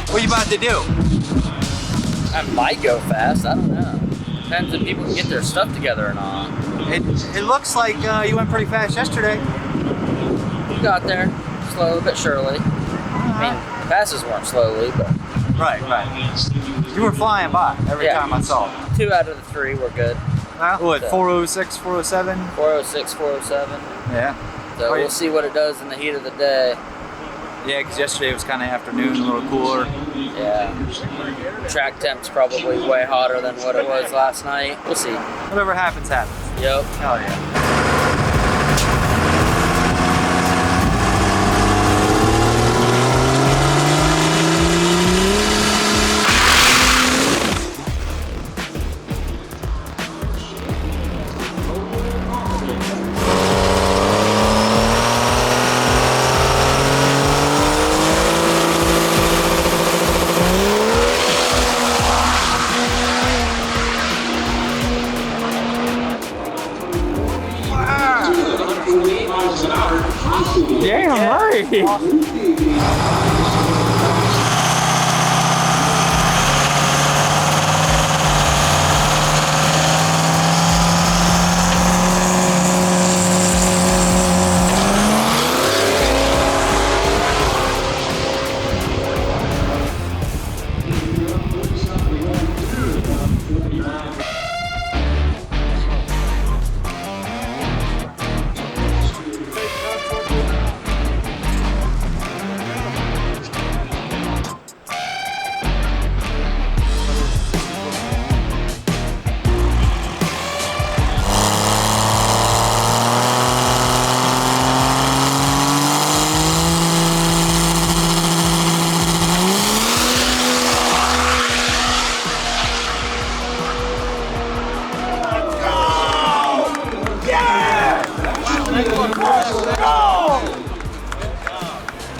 What are you about to do? I might go fast. I don't know. Depends if people can get their stuff together or not. It looks like you went pretty fast yesterday. We got there slowly but surely. I mean, the passes weren't slowly, but... Right. You were flying by every time I saw. 2 out of the 3 were good. What, 406, 407? 406, 407. Yeah. So we'll see what it does in the heat of the day. Yeah, because yesterday was kind of afternoon, a little cooler. Yeah. Track temp's probably way hotter than what it was last night. We'll see. Whatever happens, happens. Yep. Hell yeah. Damn right.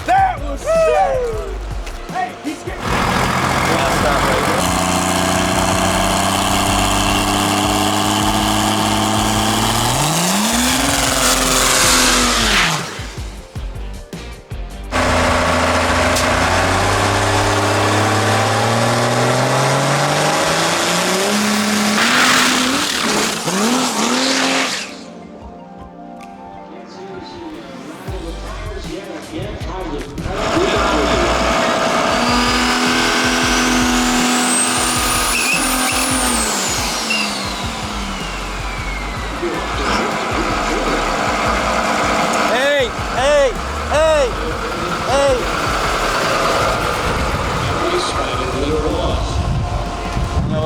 That was sick! Hey, he's getting...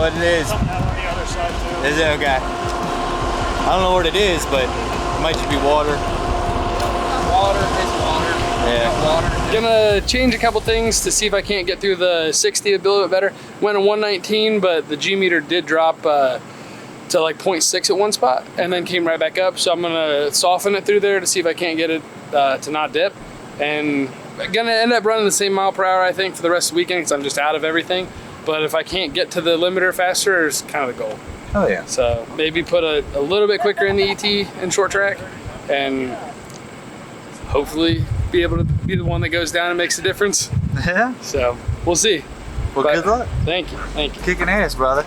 What it is. Something out on the other side too. Is it okay? I don't know what it is, but it might just be water. Water is water. Yeah. Water. Gonna change a couple things to see if I can't get through the 60 a little bit better. Went a 119, but the G meter did drop to like 0.6 at one spot and then came right back up. So I'm gonna soften it through there to see if I can't get it to not dip. And gonna end up running the same mile per hour, I think, for the rest of the weekend because I'm just out of everything. But if I can't get to the limiter faster, it's kind of the goal. Oh yeah. So maybe put a little bit quicker in the ET and short track and hopefully be able to be the one that goes down and makes a difference. Yeah. So we'll see. Well, But good luck. Thank you. Thank you. Kicking ass, brother.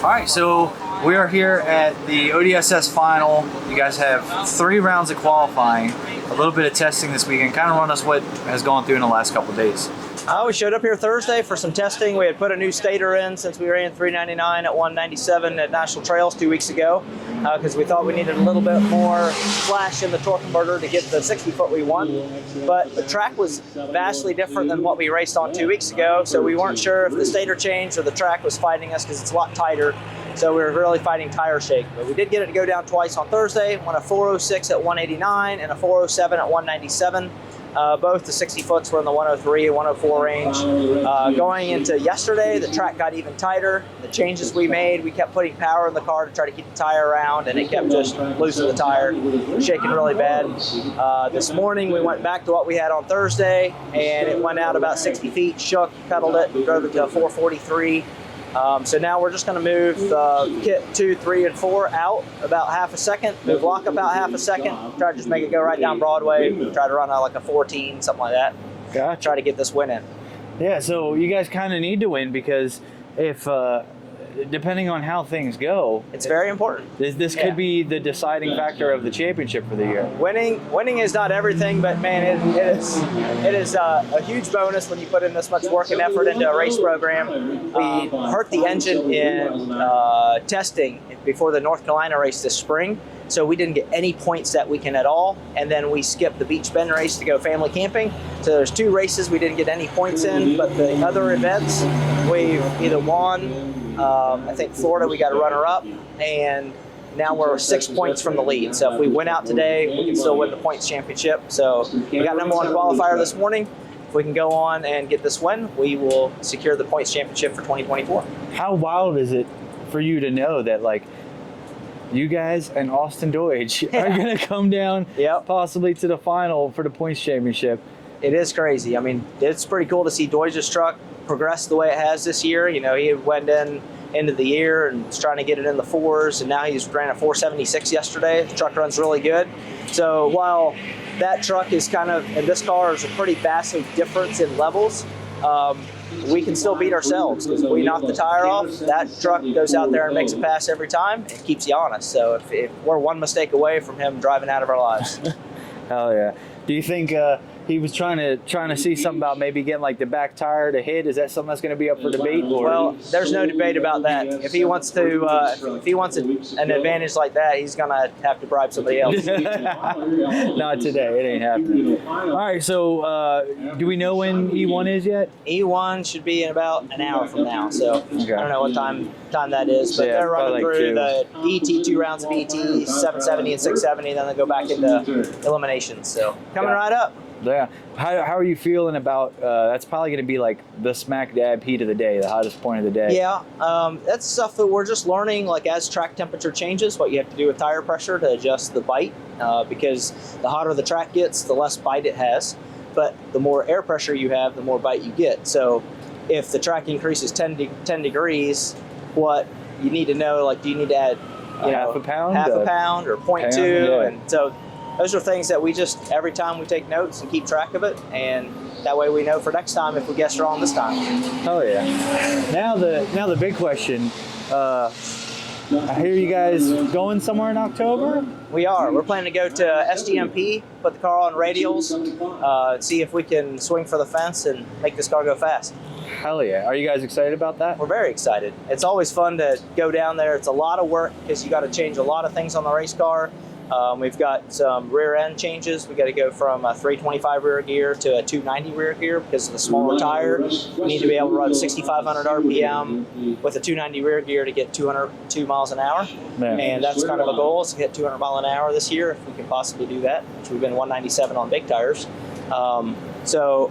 All right, so We are here at the ODSS final. You guys have 3 rounds of qualifying, a little bit of testing this weekend. Kind of run us what has gone through in the last couple of days. We showed up here Thursday for some testing. We had put a new stator in since we ran 399 at 197 at National Trails 2 weeks ago because we thought we needed a little bit more flash in the torque converter to get the 60-foot we want. But the track was vastly different than what we raced on 2 weeks ago, so we weren't sure if the stator changed or the track was fighting us because it's a lot tighter. So we were really fighting tire shake. But we did get it to go down twice on Thursday, won a 406 at 189 and a 407 at 197. Both the 60-foots were in the 103 and 104 range. Going into yesterday, the track got even tighter. The changes we made, we kept putting power in the car to try to keep the tire around, and it kept just losing the tire, shaking really bad. This morning, we went back to what we had on Thursday, and it went out about 60 feet, shook, pedaled it, drove it to 443. So now we're just going to move kit 2, 3, and 4 out about half a second, move lock up out half a second, try to just make it go right down Broadway, try to run out like a 14, something like that. Gotcha. Try to get this win in. Yeah, so you guys kind of need to win because if, depending on how things go, it's very important. This could be the deciding factor of the championship for the year. Winning is not everything, but man, it is a huge bonus when you put in this much work and effort into a race program. We hurt the engine in testing before the North Carolina race this spring, so we didn't get any points that weekend at all, and then we skipped the Beach Bend race to go family camping. So there's 2 races we didn't get any points in, but the other events we've either won. I think Florida, we got a runner-up, and now we're 6 points from the lead. So if we win out today, we can still win the points championship. So we got number 1 qualifier this morning. If we can go on and get this win, we will secure the points championship for 2024. How wild is it for you to know that, like, you guys and Austin Doidge are going to come down possibly to the final for the points championship? It is crazy. I mean, it's pretty cool to see Doidge's truck progress the way it has this year. You know, he went into the year and was trying to get it in the 4s, and now he's ran a 476 yesterday. The truck runs really good. So while that truck is kind of, and this car is a pretty vastly difference in levels, we can still beat ourselves because if we knock the tire off, that truck goes out there and makes a pass every time and keeps you honest. So if we're one mistake away from him driving out of our lives. Hell yeah. Do you think he was trying to see something about maybe getting like the back tire to hit? Is that something that's going to be up for debate? Or? Well, there's no debate about that. If he wants to, if he wants an advantage like that, he's going to have to bribe somebody else. Not today. It ain't happening. All right. So, do we know when E1 is yet? E1 should be in about an hour from now. So okay. I don't know what time that is, but they're running through the ET 2 rounds of ET, 770 and 670, then they go back into eliminations. So coming right up. Yeah. How are you feeling about, that's probably going to be like the smack dab heat of the day, the hottest point of the day. Yeah, that's stuff that we're just learning, like as track temperature changes, what you have to do with tire pressure to adjust the bite, because the hotter the track gets, the less bite it has, but the more air pressure you have, the more bite you get. So if the track increases 10 degrees, what you need to know, like do you need to add half a pound or 0.2, and so those are things that we just, every time we take notes and keep track of it, and that way we know for next time if we guess wrong this time. Oh yeah. Now the big question, I hear you guys going somewhere in October? We are. We're planning to go to SGMP, put the car on radials, see if we can swing for the fence and make this car go fast. Hell yeah. Are you guys excited about that? We're very excited. It's always fun to go down there. It's a lot of work because you got to change a lot of things on the race car. We've got some rear end changes. We got to go from a 325 rear gear to a 290 rear gear because of the smaller tire. We need to be able to run 6,500 RPM with a 290 rear gear to get 202 miles an hour. Man. And that's kind of a goal, is to hit 200 mile an hour this year if we can possibly do that, which we've been 197 on big tires. And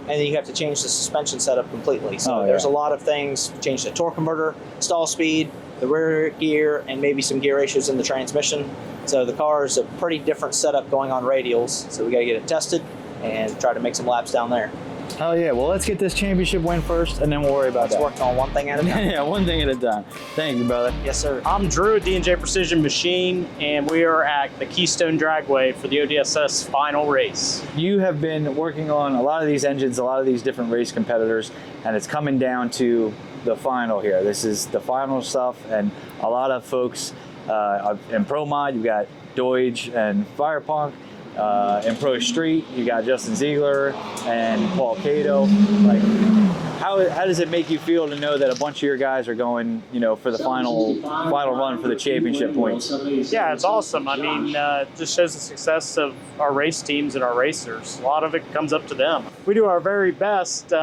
then you have to change the suspension setup completely. So there's a lot of things. Change the torque converter, stall speed, the rear gear, and maybe some gear ratios in the transmission. So the car is a pretty different setup going on radials. So we got to get it tested and try to make some laps down there. Oh yeah, well let's get this championship win first and then we'll worry about Let's that. work on one thing at a time. Yeah, one thing at a time. Thank you, brother. Yes, sir. I'm Drew at D&J Precision Machine, and we are at the Keystone Dragway for the ODSS final race. You have been working on a lot of these engines, a lot of these different race competitors, and it's coming down to the final here. This is the final stuff, and a lot of folks in Pro Mod, you've got Doidge and Firepunk. In Pro Street, you got Justin Ziegler and Paul Cato. Like, how does it make you feel to know that a bunch of your guys are going, you know, for the final run for the championship points? Yeah, it's awesome. I mean, it just shows the success of our race teams and our racers. A lot of it comes up to them. We do our very best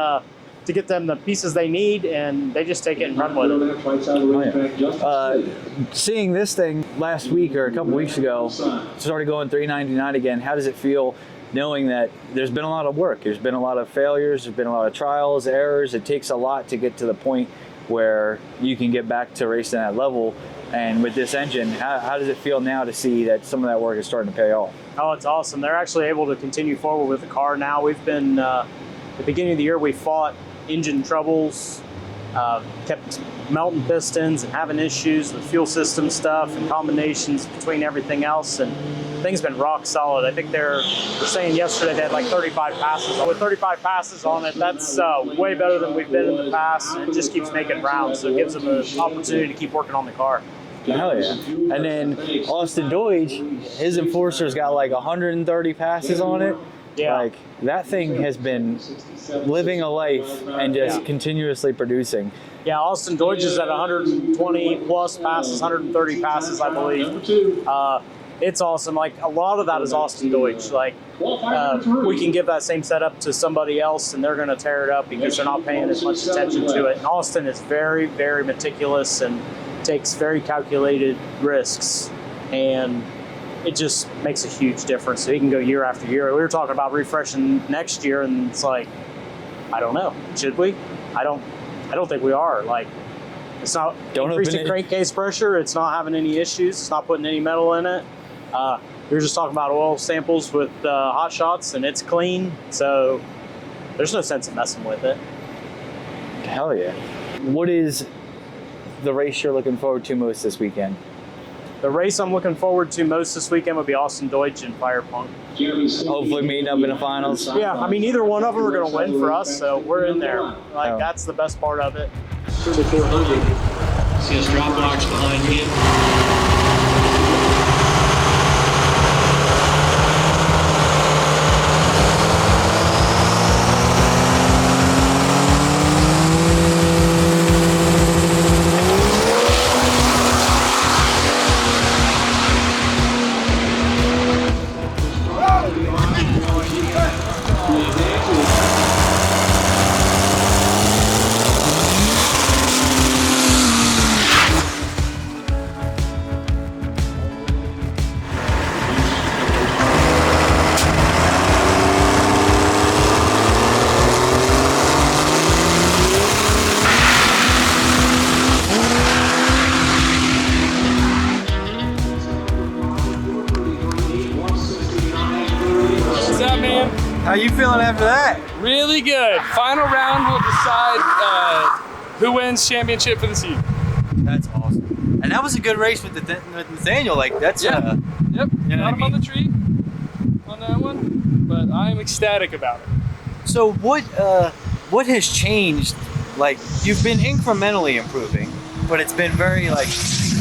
to get them the pieces they need, and they just take it and run with it. Oh, yeah. Seeing this thing last week or a couple weeks ago, started going 399 again. How does it feel knowing that there's been a lot of work? There's been a lot of failures. There's been a lot of trials, errors. It takes a lot to get to the point where you can get back to racing at that level. And with this engine, how does it feel now to see that some of that work is starting to pay off? Oh, it's awesome. They're actually able to continue forward with the car now. We've been, at the beginning of the year, we fought engine troubles, kept melting pistons and having issues with fuel system stuff and combinations between everything else, and things been rock solid. I think they're saying yesterday they had like 35 passes. With 35 passes on it, that's way better than we've been in the past, and it just keeps making rounds, so it gives them an opportunity to keep working on the car. Hell yeah. And then Austin Doidge, his Enforcer's got like 130 passes on it. Yeah. Like, that thing has been living a life and just continuously producing. Yeah, Austin Doidge is at 120 plus passes, 130 passes, I believe. It's awesome. Like, a lot of that is Austin Doidge. Like, we can give that same setup to somebody else and they're going to tear it up because they're not paying as much attention to it. And Austin is very, very meticulous and takes very calculated risks, and it just makes a huge difference. So he can go year after year. We were talking about refreshing next year, and it's like, I don't know. Should we? I don't think we are. Like, it's not increasing crankcase pressure. It's not having any issues. It's not putting any metal in it. We were just talking about oil samples with hot shots, and it's clean. So there's no sense in messing with it. Hell yeah. What is the race you're looking forward to most this weekend? The race I'm looking forward to most this weekend would be Austin Doidge and Firepunk. Hopefully meeting up in the finals. Yeah, I mean, either one of them are going to win for us, so we're in there. Like, that's the best part of it. 400. See us drop box behind him. How you feeling after that? Really good. Final round will decide who wins championship for the season. That's awesome. And that was a good race with Nathaniel. Like, that's Yep. You know Got him on the tree on that one, but I'm ecstatic about it. So what has changed? Like, you've been incrementally improving, but it's been very like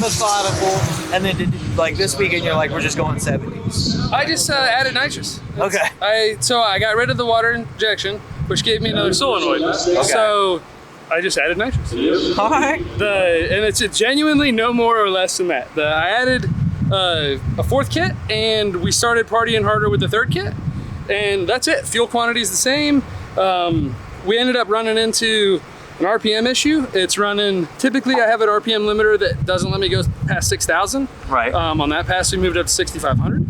methodical. And then like this weekend, you're like, we're just going 70s. I just added nitrous. Okay. I got rid of the water injection, which gave me another solenoid. Okay. So I just added nitrous. All right. And it's genuinely no more or less than that. I added a fourth kit, and we started partying harder with the third kit, and that's it. Fuel quantity is the same. We ended up running into an RPM issue. It's running, typically I have an RPM limiter that doesn't let me go past 6,000. Right. On that pass, we moved up to 6,500.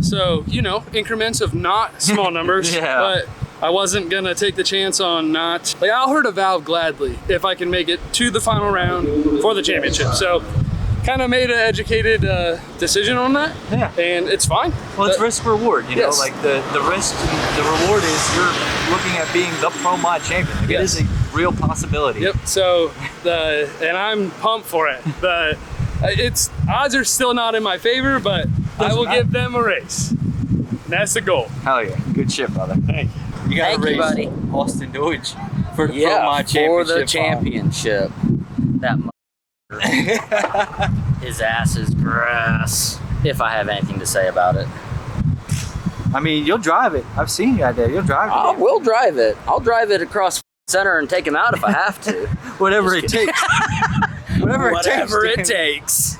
So, you know, increments of not small numbers, Yeah. but I wasn't gonna take the chance on not, like, I'll hurt a valve gladly if I can make it to the final round for the championship. So kind of made an educated decision on that. Yeah. And it's fine. Well, it's But- risk reward, you know, Yes. like the risk, the reward is you're looking at being the pro mod champion. Like, Yes. It is a real possibility. Yep. So and I'm pumped for it. It's odds are still not in my favor, but I will give them a race. And that's the goal. Hell yeah. Good shit, brother. Thank you. You got Thank to you, race buddy. Austin Doidge for the pro Yeah, mod for the championship. championship. That his ass is grass. If I have anything to say about it, I mean, you'll drive it. I've seen you out there. You'll drive it. I will drive it. I'll drive it across center and take him out if I have to. Whatever it takes. Whatever Whatever it it takes.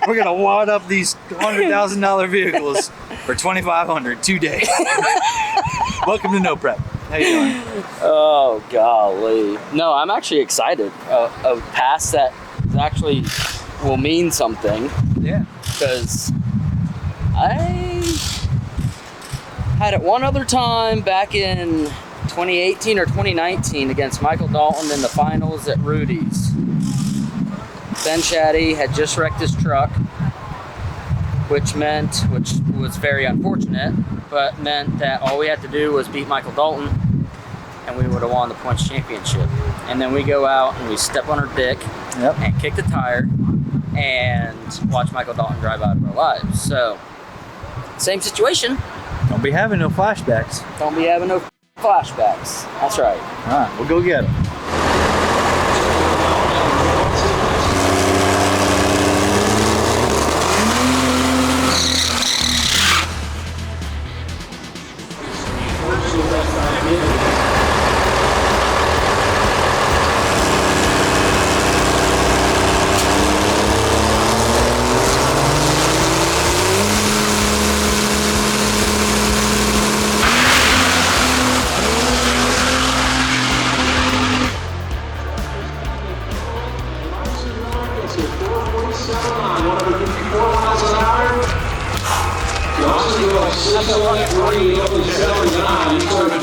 We're gonna wad up these $100,000 vehicles for $2,500 today. Welcome to No Prep. How you doing? Oh golly! No, I'm actually excited. A pass that actually will mean something. Yeah. Because I had it one other time back in 2018 or 2019 against Michael Dalton in the finals at Rudy's. Ben Shaddy had just wrecked his truck, which was very unfortunate, but meant that all we had to do was beat Michael Dalton and we would have won the points championship. And then we go out and we step on our dick and kick the tire and watch Michael Dalton drive out of our lives. So, same situation. Don't be having no flashbacks. Don't be having no flashbacks. That's right. All right, we'll go get them. You also go 6.3 over 7.9.